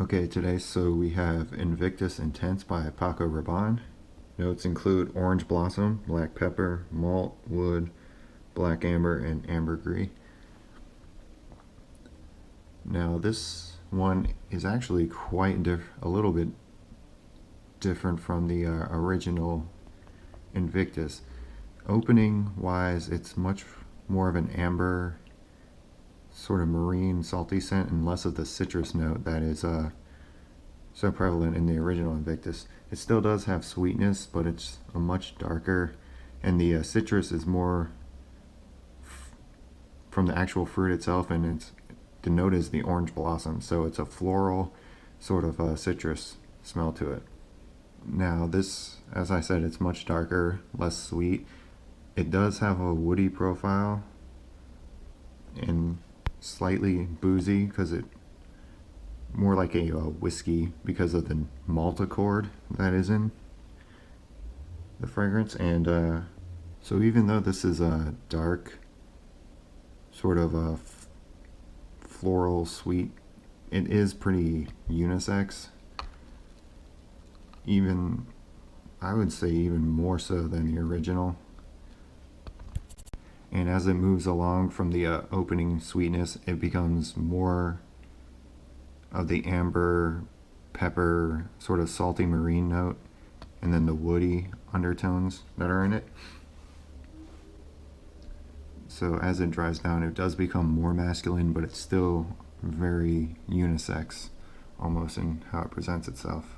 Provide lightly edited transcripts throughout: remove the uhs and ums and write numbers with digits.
Okay, today we have Invictus Intense by Paco Rabanne. Notes include orange blossom, black pepper, malt, wood, black amber, and ambergris. Now this one is actually a little bit different from the original Invictus. Opening wise, it's much more of an amber, sort of marine, salty scent, and less of the citrus note that is so prevalent in the original Invictus. It still does have sweetness, but it's a much darker, and the citrus is more from the actual fruit itself, and the note is the orange blossom, so it's a floral sort of citrus smell to it. Now this, as I said, it's much darker, less sweet. It does have a woody profile and slightly boozy because it more like a whiskey because of the malt accord that is in the fragrance. And so even though this is a dark sort of a floral sweet, it is pretty unisex, even I would say even more so than the original. And as it moves along from the opening sweetness, it becomes more of the amber, pepper, sort of salty marine note, and then the woody undertones that are in it. So as it dries down, it does become more masculine, but it's still very unisex, almost in how it presents itself.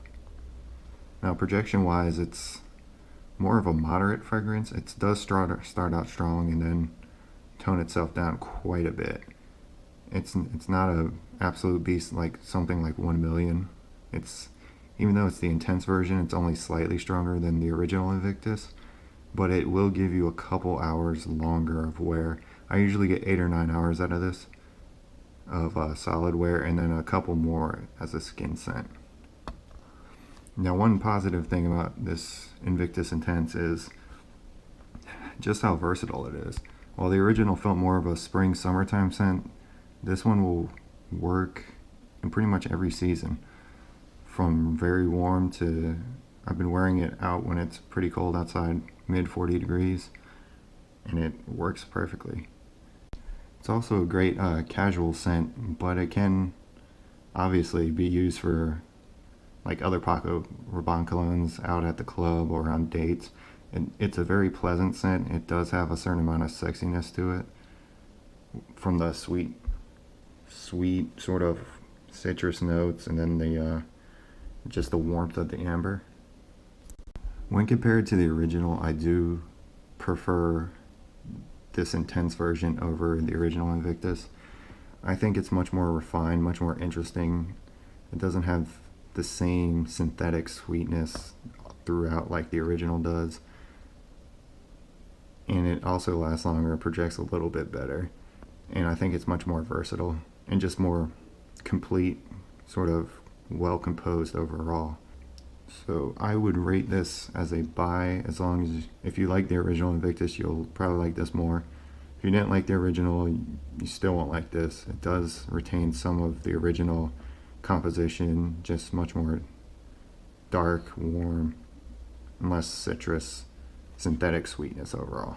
Now, projection-wise, it's more of a moderate fragrance. It does start out strong and then tone itself down quite a bit. It's not a absolute beast like something like 1 million. It's, even though it's the intense version, it's only slightly stronger than the original Invictus, but it will give you a couple hours longer of wear. I usually get 8 or 9 hours out of this of solid wear, and then a couple more as a skin scent. Now, one positive thing about this Invictus Intense is just how versatile it is. While the original felt more of a spring summertime scent, this one will work in pretty much every season, from very warm to, I've been wearing it out when it's pretty cold outside, mid 40 degrees, and it works perfectly. It's also a great casual scent, but it can obviously be used for like other Paco Rabanne colognes out at the club or on dates. And it's a very pleasant scent. It does have a certain amount of sexiness to it from the sweet sort of citrus notes, and then the just the warmth of the amber. When compared to the original, I do prefer this intense version over the original Invictus. I think it's much more refined, much more interesting. It doesn't have the same synthetic sweetness throughout like the original does, and it also lasts longer, projects a little bit better, and I think it's much more versatile and just more complete, sort of well composed overall. So I would rate this as a buy, as long as if you like the original Invictus, you'll probably like this more. If you didn't like the original, you still won't like this. It does retain some of the original composition, just much more dark, warm, and less citrus, synthetic sweetness overall.